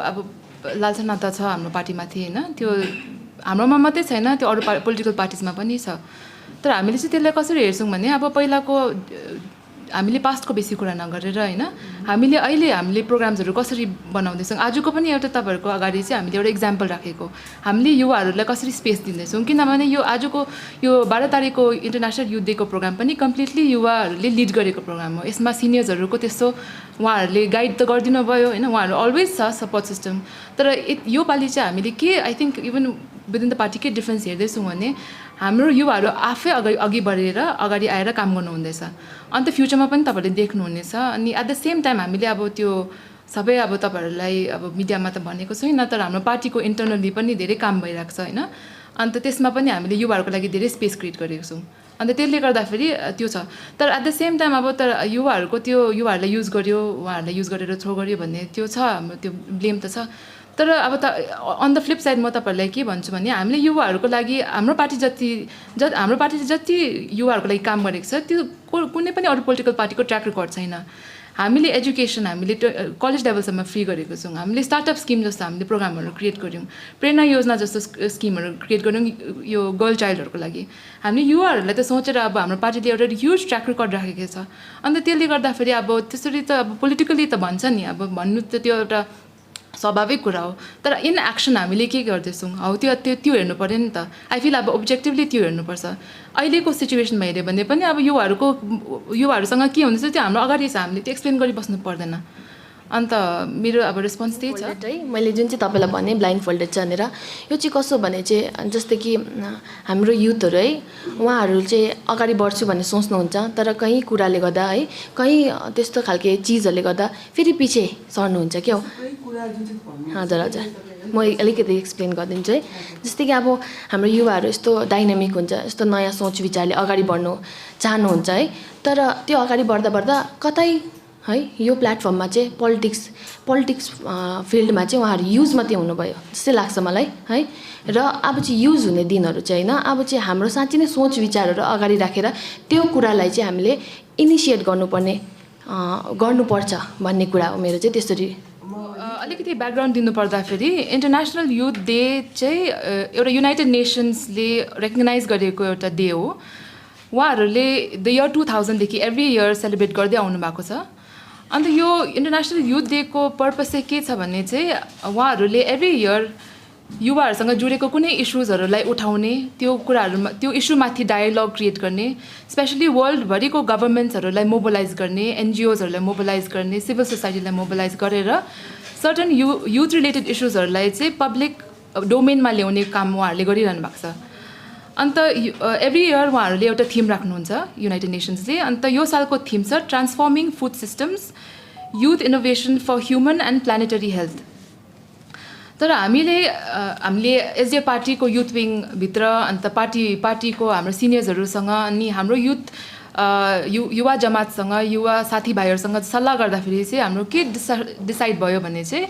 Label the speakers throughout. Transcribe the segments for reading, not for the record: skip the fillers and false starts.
Speaker 1: अब लालसा नाता छ हाम्रो पार्टीमाथि हैन, त्यो हाम्रोमा मात्रै छैन, त्यो अरू पोलिटिकल पार्टिजमा पनि छ। तर हामीले चाहिँ त्यसलाई कसरी हेर्छौँ भने अब पहिलाको हामीले पास्टको बेसी कुरा नगरेर हैन, हामीले प्रोग्राम्सहरू कसरी बनाउँदैछौँ, आजको पनि एउटा तपाईँहरूको अगाडि चाहिँ हामीले एउटा इक्जाम्पल राखेको, हामीले युवाहरूलाई कसरी स्पेस दिँदैछौँ। किनभने यो आजको यो 12 तारिकको इन्टरनेसनल युथ डेको प्रोग्राम पनि कम्प्लिटली युवाहरूले लिड गरेको प्रोग्राम हो। यसमा सिनियर्सहरूको त्यस्तो उहाँहरूले गाइड त गरिदिनु भयो हैन, उहाँहरू अलवेज छ सपोर्ट सिस्टम। तर यो पालि चाहिँ हामीले के I think even within the party के डिफ्रेन्स हेर्दैछौँ भने हाम्रो युवाहरू आफै अघि बढेर अगाडि आएर काम गर्नुहुँदैछ। अन्त फ्युचरमा पनि तपाईँहरूले देख्नुहुनेछ। अनि एट द सेम टाइम हामीले अब त्यो सबै अब तपाईँहरूलाई अब मिडियामा त भनेको छुइनँ, तर हाम्रो पार्टीको इन्टरनली पनि धेरै काम भइरहेको छ हैन। अन्त त्यसमा पनि हामीले युवाहरूको लागि धेरै स्पेस क्रिएट गरेको छौँ। अन्त त्यसले गर्दाखेरि त्यो छ। तर एट द सेम टाइम अब तर युवाहरूको त्यो युवाहरूलाई युज गर्यो, उहाँहरूलाई युज गरेर थ्रो गर्यो भन्ने त्यो छ, हाम्रो त्यो ब्लेम त छ। तर अब त अन द फ्लिप साइड म तपाईँहरूलाई के भन्छु भने हामीले युवाहरूको लागि हाम्रो पार्टीले जति युवाहरूको लागि काम गरेको छ त्यो कुनै पनि अरू पोलिटिकल पार्टीको ट्र्याक रेकर्ड छैन। हामीले एजुकेसन हामीले कलेज लेभलसम्म फ्री गरेको छौँ। हामीले स्टार्टअप स्किम जस्तो हामीले प्रोग्रामहरू क्रिएट गऱ्यौँ, प्रेरणा योजना जस्तो स्किमहरू क्रिएट गऱ्यौँ यो गर्ल चाइल्डहरूको लागि। हामीले युवाहरूलाई त सोचेर अब हाम्रो पार्टीले एउटा ह्युज ट्र्याक रेकर्ड राखेको छ। अन्त त्यसले गर्दाखेरि अब त्यसरी त अब पोलिटिकली त भन्छ नि, अब भन्नु त त्यो एउटा स्वाभाविक कुरा हो। तर इन एक्सन हामीले के गर्दैछौँ हौ त्यो हेर्नु पऱ्यो नि त। आई फिल अब ओब्जेक्टिभली त्यो हेर्नुपर्छ। अहिलेको सिचुएसनमा हेऱ्यो भने पनि अब युवाहरूसँग के हुँदैछ त्यो हाम्रो अगाडि छ, हामीले त्यो एक्सप्लेन गरिबस्नु पर्दैन। अन्त मेरो अब रेस्पोन्स त्यही छ
Speaker 2: है। मैले जुन चाहिँ तपाईँलाई भने ब्लाइन्ड फोल्डेड छ भनेर, यो चाहिँ कसो भने चाहिँ जस्तै कि हाम्रो युथहरू है, उहाँहरू चाहिँ अगाडि बढ्छु भन्ने सोच्नुहुन्छ, तर कहीँ कुराले गर्दा है, कहीँ त्यस्तो खालके चिजहरूले गर्दा फेरि पछि सर्नुहुन्छ क्या हो। हजुर हजुर, म अलिकति एक्सप्लेन गरिदिन्छु है। जस्तै कि अब हाम्रो युवाहरू यस्तो डाइनामिक हुन्छ, यस्तो नयाँ सोच विचारले अगाडि बढ्नु चाहनुहुन्छ है। तर त्यो अगाडि बढ्दा बढ्दा कतै है यो प्लेटफर्ममा चाहिँ पोलिटिक्स फिल्डमा चाहिँ उहाँहरू युज मात्रै हुनुभयो जस्तै लाग्छ मलाई है। र अब चाहिँ युज हुने दिनहरू चाहिँ होइन, अब चाहिँ हाम्रो साँच्चै नै सोच विचारहरू अगाडि राखेर त्यो कुरालाई चाहिँ हामीले इनिसिएट गर्नुपर्छ भन्ने कुरा हो मेरो चाहिँ। त्यसरी
Speaker 1: अलिकति ब्याकग्राउन्ड दिनुपर्दाखेरि इन्टरनेसनल युथ डे चाहिँ एउटा युनाइटेड नेसन्सले रेकग्नाइज गरेको एउटा डे हो। उहाँहरूले द इयर 2000देखि एभ्री इयर सेलिब्रेट गर्दै आउनु भएको छ। अन्त यो इन्टरनेसनल युथ डेको पर्पस चाहिँ के छ भने चाहिँ उहाँहरूले एभ्री इयर युवाहरूसँग जोडेको कुनै इस्युजहरूलाई उठाउने, त्यो इस्युमाथि डायलग क्रिएट गर्ने, स्पेसली वर्ल्डभरिको गभर्मेन्ट्सहरूलाई मोबिलाइज गर्ने, एनजिओजहरूलाई मोबिलाइज गर्ने, सिभिल सोसाइटीलाई मोबिलाइज गरेर सर्टन युथ रिलेटेड इस्युजहरूलाई चाहिँ पब्लिक डोमेनमा ल्याउने काम उहाँहरूले गरिरहनु भएको छ। अन्त एभ्री इयर उहाँहरूले एउटा थिम राख्नुहुन्छ युनाइटेड नेसन्सले। अन्त यो सालको थिम छ transforming food systems, youth innovation for human and planetary health. तर हामीले एसडिएफ पार्टीको युथ विङभित्र अन्त पार्टीको हाम्रो सिनियर्सहरूसँग अनि हाम्रो युवा जमातसँग, युवा साथीभाइहरूसँग सल्लाह गर्दाखेरि चाहिँ हाम्रो के डिसाइड भयो भने चाहिँ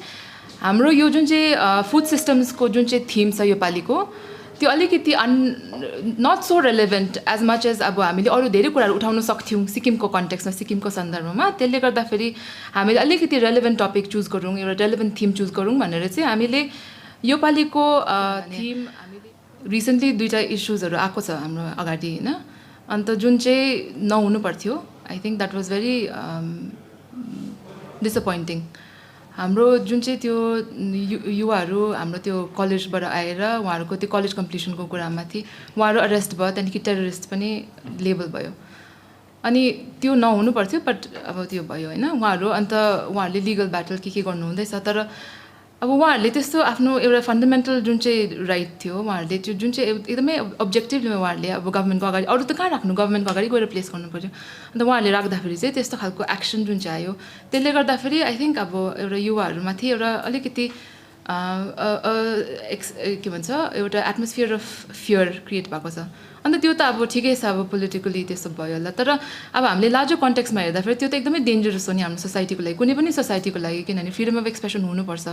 Speaker 1: हाम्रो यो जुन चाहिँ फुड सिस्टम्सको जुन चाहिँ थिम छ यो पालिको, त्यो अलिकति not so relevant as much as अब हामीले अरू धेरै कुराहरू उठाउन सक्थ्यौँ सिक्किमको कन्टेक्स्टमा, सिक्किमको सन्दर्भमा। त्यसले गर्दाखेरि हामीले अलिकति रेलेभेन्ट टपिक चुज गरौँ, एउटा रेलेभेन्ट थिम चुज गरौँ भनेर चाहिँ हामीले यो पालिको थिम रिसेन्टली 2टा इस्युजहरू आएको छ हाम्रो अगाडि होइन। अन्त जुन चाहिँ नहुनु पर्थ्यो, I think that was very disappointing. हाम्रो जुन चाहिँ त्यो युवाहरू हाम्रो त्यो कलेजबाट आएर उहाँहरूको त्यो कलेज कम्प्लिसनको कुरामाथि उहाँहरू अरेस्ट भयो, त्यहाँदेखि टेररिस्ट पनि लेबल भयो। अनि त्यो नहुनु पर्थ्यो, बट अब त्यो भयो होइन उहाँहरू। अन्त उहाँहरूले लिगल ब्याटल के गर्नुहुँदैछ, तर अब उहाँहरूले त्यस्तो आफ्नो एउटा फन्डामेन्टल जुन चाहिँ राइट थियो उहाँहरूले त्यो जुन चाहिँ एकदमै अब्जेक्टिभली उहाँहरूले अब गभर्मेन्टको अगाडि अरू त कहाँ राख्नु, गभर्मेन्टको अगाडि गएर प्लेस गर्नु पऱ्यो। अन्त उहाँहरूले राख्दाखेरि चाहिँ त्यस्तो खालको एक्सन जुन चाहिँ आयो, त्यसले गर्दाखेरि आई थिङ्क अब एउटा युवाहरूमाथि एउटा अलिकति के भन्छ एउटा एटमोस्फियर अफ फियर क्रिएट भएको छ। अन्त त्यो त अब ठिकै छ, अब पोलिटिकली त्यस्तो भयो होला। तर अब हामीले लार्जर कन्टेक्स्टमा हेर्दाखेरि त्यो त एकदमै डेन्जरस हो नि हाम्रो सोसाइटीको लागि, कुनै पनि सोसाइटीको लागि। किनभने फ्रिडम अफ एक्सप्रेसन हुनुपर्छ,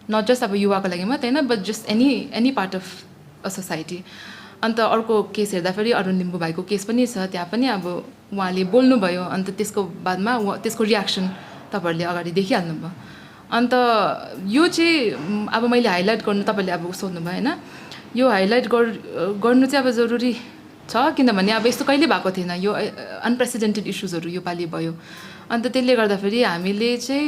Speaker 1: नट जस्ट अब युवाको लागि मात्रै होइन, but just any part of a society. अन्त अर्को केस हेर्दाखेरि अरुण लिम्बू भाइको केस पनि छ, त्यहाँ पनि अब उहाँले बोल्नुभयो, अन्त त्यसको बादमा त्यसको रियाक्सन तपाईँहरूले अगाडि देखिहाल्नुभयो। अन्त यो चाहिँ अब मैले हाइलाइट गर्नु, तपाईँले अब सोध्नुभयो होइन, यो हाइलाइट गर्नु चाहिँ अब जरुरी छ, किनभने अब यस्तो कहिले भएको थिएन, यो अनप्रेसिडेन्टेड इस्युजहरू योपालि भयो। अन्त त्यसले गर्दाखेरि हामीले चाहिँ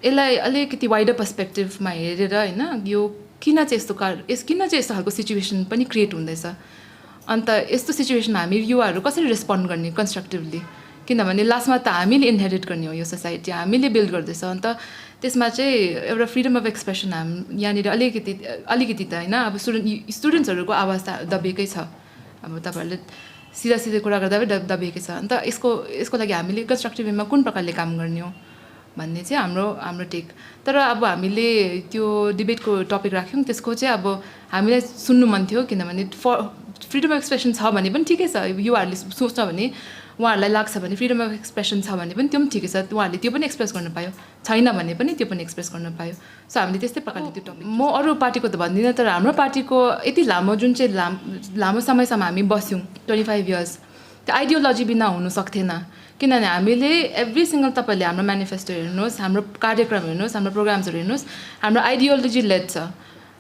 Speaker 1: यसलाई अलिकति वाइडर पर्सपेक्टिभमा हेरेर होइन, यो किन चाहिँ यस्तो खालको सिचुएसन पनि क्रिएट हुँदैछ, अन्त यस्तो सिचुएसनमा हामी युवाहरू कसरी रेस्पोन्ड गर्ने कन्स्ट्रक्टिभली, किनभने लास्टमा त हामीले इन्हेरिट गर्ने हो यो सोसाइटी, हामीले बिल्ड गर्दैछ। अन्त त्यसमा चाहिँ एउटा फ्रिडम अफ एक्सप्रेसन यहाँनिर अलिकति त होइन, अब स्टुडेन्ट्सहरूको आवाज त दबिएकै छ, अब तपाईँहरूले सिधा कुरा गर्दा पनि दबिएकै छ। अन्त यसको लागि हामीले कन्स्ट्रक्टिभ वेमा कुन प्रकारले काम गर्ने हो भन्ने चाहिँ हाम्रो टेक। तर अब हामीले त्यो डिबेटको टपिक राख्यौँ, त्यसको चाहिँ अब हामीलाई सुन्नु मन थियो, किनभने फ्रिडम अफ एक्सप्रेसन छ भने पनि ठिकै छ, युवाहरूले सोच्छ भने, उहाँहरूलाई लाग्छ भने फ्रिडम अफ एक्सप्रेसन छ भने पनि त्यो पनि ठिकै छ, उहाँहरूले त्यो पनि एक्सप्रेस गर्न पायो, छैन भने पनि त्यो पनि एक्सप्रेस गर्न पायो। सो हामीले त्यस्तै प्रकारले त्यो टपिक, म अरू पार्टीको त भन्दिनँ, तर हाम्रो पार्टीको यति लामो जुन चाहिँ लामो समयसम्म हामी बस्यौँ 25 इयर्स, त्यो आइडियोलोजी बिना हुनु सक्थेन, किनभने हामीले एभ्री सिङ्गल, तपाईँले हाम्रो म्यानिफेस्टो हेर्नुहोस्, हाम्रो कार्यक्रम हेर्नुहोस्, हाम्रो प्रोग्राम्सहरू हेर्नुहोस्, हाम्रो आइडियोलोजी लेड छ।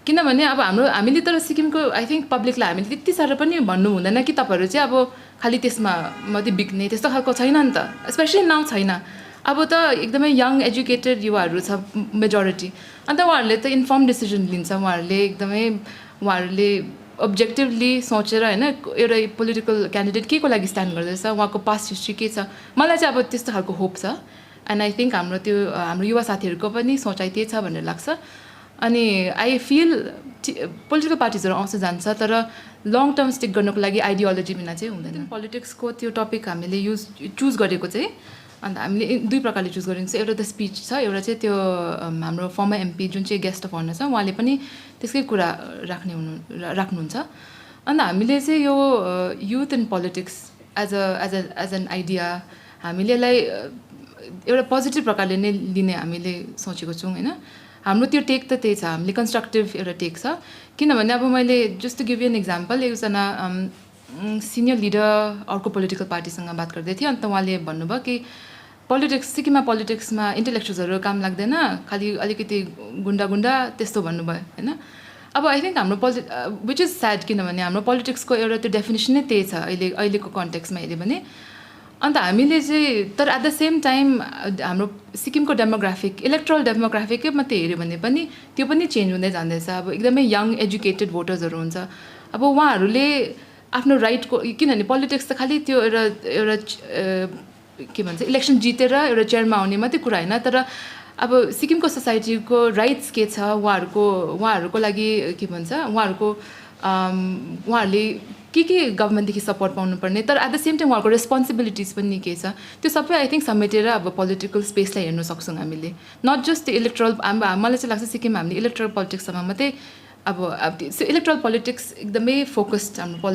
Speaker 1: किनभने अब हामीले तर सिक्किमको आई थिङ्क पब्लिकलाई हामीले त्यति साह्रो पनि भन्नु हुँदैन कि तपाईँहरू चाहिँ अब खालि त्यसमा मात्रै बिक्ने त्यस्तो खालको छैन नि त, स्पेसली नाउ छैन। अब त एकदमै यङ एजुकेटेड युवाहरू छ मेजोरिटी, अन्त उहाँहरूले त इन्फर्म डिसिजन लिन्छ, उहाँहरूले अब्जेक्टिभली सोचेर होइन, एउटा पोलिटिकल क्यान्डिडेट के को लागि स्ट्यान्ड गर्दैछ, उहाँको पास्ट हिस्ट्री के छ, मलाई चाहिँ अब त्यस्तो खालको होप छ। एन्ड आई थिङ्क हाम्रो युवा साथीहरूको पनि सोचाइ त्यही छ भनेर लाग्छ। अनि आई फिल पोलिटिकल पार्टिजहरू आउँछ जान्छ, तर लङ टर्म स्टिक गर्नुको लागि आइडियोलोजी बिना चाहिँ हुँदैन। पोलिटिक्सको त्यो टपिक हामीले चुज गरेको चाहिँ, अन्त हामीले दुई प्रकारले चुज गरेको छ। एउटा त स्पिच छ, एउटा चाहिँ त्यो हाम्रो फर्मर एमपी जुन चाहिँ गेस्ट अफ अनर छ, उहाँले पनि त्यसकै कुरा राख्नुहुन्छ। अन्त हामीले चाहिँ यो youth in politics as an idea हामीले यसलाई एउटा पोजिटिभ प्रकारले नै लिने हामीले सोचेको छौँ होइन। हाम्रो त्यो टेक त त्यही छ, हामीले कन्स्ट्रक्टिभ एउटा टेक छ। किनभने अब मैले just to give you an example, एकजना सिनियर लिडर अर्को पोलिटिकल पार्टीसँग बात गर्दै थिएँ, अन्त उहाँले भन्नुभयो कि सिक्किममा पोलिटिक्समा इन्टेलेक्चुअल्सहरू काम लाग्दैन, खालि अलिकति गुन्डा त्यस्तो भन्नुभयो होइन। अब आई थिङ्क हाम्रो विच इज स्याड, किनभने हाम्रो पोलिटिक्सको एउटा त्यो डेफिनेसन नै त्यही छ अहिलेको कन्टेक्स्टमा हेऱ्यो भने। अन्त हामीले चाहिँ तर एट द सेम टाइम हाम्रो सिक्किमको इलेक्ट्रल डेमोग्राफिकै मात्रै हेऱ्यो भने पनि त्यो पनि चेन्ज हुँदै जाँदैछ। अब एकदमै यङ एजुकेटेड भोटर्सहरू हुन्छ, अब उहाँहरूले आफ्नो राइटको, किनभने पोलिटिक्स त खालि त्यो एउटा के भन्छ इलेक्सन जितेर एउटा चेयरमा आउने मात्रै कुरा होइन, तर अब सिक्किमको सोसाइटीको राइट्स के छ, उहाँहरूको लागि के भन्छ, उहाँहरूले के गभर्मेन्टदेखि सपोर्ट पाउनुपर्ने, तर एट द सेम टाइम उहाँहरूको रेस्पोन्सिबिलिटिज पनि के छ, त्यो सबै आई थिङ्क समेटेर अब पोलिटिकल स्पेसलाई हेर्न सक्छौँ हामीले। नट जस्ट त्यो इलेक्ट्रल, मलाई चाहिँ लाग्छ सिक्किम हामीले इलेक्ट्रल पोलिटिक्ससँग मात्रै अब इलेक्ट्रल पोलिटिक्स एकदमै फोकस्ड हाम्रो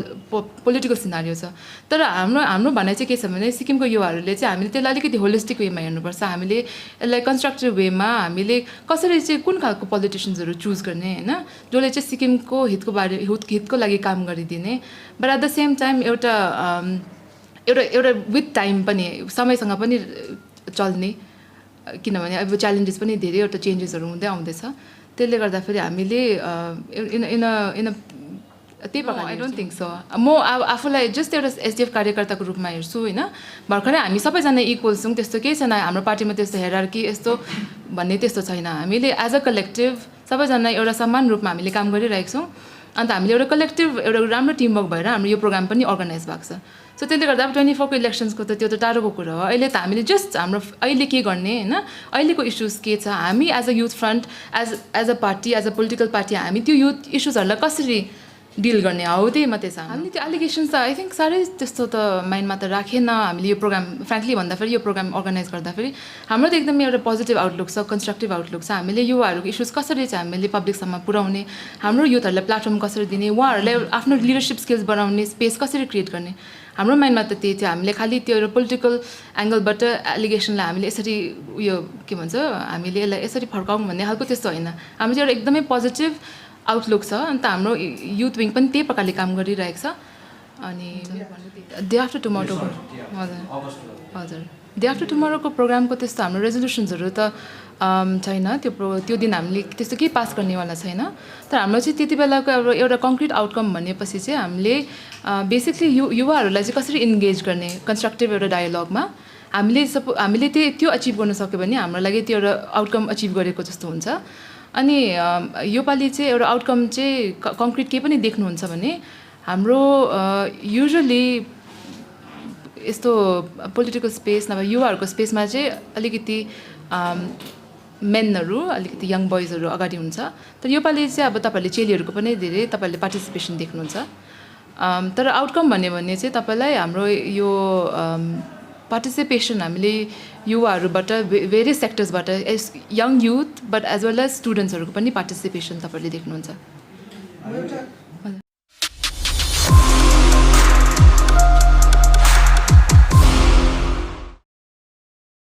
Speaker 1: पोलिटिकल सिनारियो छ। तर हाम्रो भनाइ चाहिँ के छ भने सिक्किमको युवाहरूले चाहिँ हामीले त्यसलाई अलिकति होलिस्टिक वेमा हेर्नुपर्छ। हामीले यसलाई कन्स्ट्रक्टिभ वेमा हामीले कसरी चाहिँ कुन खालको पोलिटिसियन्सहरू चुज गर्ने होइन, जसले चाहिँ सिक्किमको हितको लागि काम गरिदिने, but at the same time एउटा विथ टाइम पनि समयसँग पनि चल्ने, किनभने अब च्यालेन्जेस पनि धेरैवटा चेन्जेसहरू हुँदै आउँदैछ। त्यसले गर्दाखेरि हामीले त्यही प्रकार आई डोन्ट थिङ्क सो। म आफूलाई जस्ट एउटा एसडिएफ कार्यकर्ताको रूपमा हेर्छु होइन। भर्खरै हामी सबैजना इक्वल छौँ, त्यस्तो केही छैन हाम्रो पार्टीमा, त्यस्तो हेरार्की यस्तो भन्ने त्यस्तो छैन। हामीले एज अ कलेक्टिभ सबैजना एउटा समान रूपमा हामीले काम गरिरहेको छौँ। अन्त हामीले एउटा कलेक्टिभ एउटा राम्रो टिमवर्क भएर हाम्रो यो प्रोग्राम पनि अर्गनाइज भएको छ। सो त्यसले गर्दा अब 24 को इलेक्सन्सको त त्यो त टाढोको कुरा हो। अहिले त हामीले जस्ट हाम्रो अहिले के गर्ने होइन, अहिलेको इस्युज के छ, हामी as a youth front as a party as a political party हामी त्यो युथ इस्युजहरूलाई कसरी डिल गर्ने हो, त्यही मात्रै छ। हामीले त्यो एलिगेसन्स त आई थिङ्क साह्रै त्यस्तो त माइन्डमा त राखेन हामीले। यो प्रोग्राम फ्रेङ्कली भन्दाखेरि यो प्रोग्राम अर्गनाइज गर्दाखेरि हाम्रो त एकदमै एउटा पोजिटिभ आउटलुक छ, कन्स्ट्रक्टिभ आउटलुक छ। हामीले युवाहरूको इस्युज कसरी चाहिँ हामीले पब्लिकसम्म पुर्याउने, हाम्रो युथहरूलाई प्लेटफर्म कसरी दिने, उहाँहरूलाई आफ्नो लिडरसिप स्किल्स बनाउने स्पेस कसरी क्रिएट गर्ने, हाम्रो माइन्डमा त त्यही थियो। हामीले खालि त्यो एउटा पोलिटिकल एङ्गलबाट एलिगेसनलाई हामीले यसरी उयो के भन्छ हामीले यसलाई यसरी फर्काउँ भन्ने खालको त्यस्तो होइन। हाम्रो चाहिँ एउटा एकदमै पोजिटिभ आउटलुक छ। अन्त हाम्रो युथ विङ पनि त्यही प्रकारले काम गरिरहेको छ। अनि डे आफ्टर टुमोरोको हजुर डे आफ्टर टुमोरोको प्रोग्रामको त्यस्तो हाम्रो रेजोल्युसन्सहरू त छैन, त्यो दिन हामीले त्यस्तो केही पास गर्नेवाला छैन। तर हाम्रो चाहिँ त्यति बेलाको एउटा कङ्क्रिट आउटकम भनेपछि चाहिँ हामीले बेसिकली युवाहरूलाई चाहिँ कसरी इन्गेज गर्ने कन्स्ट्रक्टिभ एउटा डायलगमा हामीले त्यो अचिभ गर्न सक्यो भने हाम्रो लागि त्यो एउटा आउटकम अचिभ गरेको जस्तो हुन्छ। अनि योपालि चाहिँ एउटा आउटकम चाहिँ कङ्क्रिट केही पनि देख्नुहुन्छ भने हाम्रो युजुअली यस्तो पोलिटिकल स्पेस नभए युवाहरूको स्पेसमा चाहिँ अलिकति मेनहरू अलिकति यङ बोइजहरू अगाडि हुन्छ। तर योपालि चाहिँ अब तपाईँहरूले चेलीहरूको पनि धेरै तपाईँहरूले पार्टिसिपेसन देख्नुहुन्छ। तर आउटकम भन्यो भने चाहिँ तपाईँलाई हाम्रो यो पार्टिसिपेसन हामीले युवाहरूबाट भेरियस सेक्टर्सबाट young youth but as well as स्टुडेन्ट्सहरूको पनि पार्टिसिपेसन तपाईँहरूले देख्नुहुन्छ।
Speaker 3: एउटा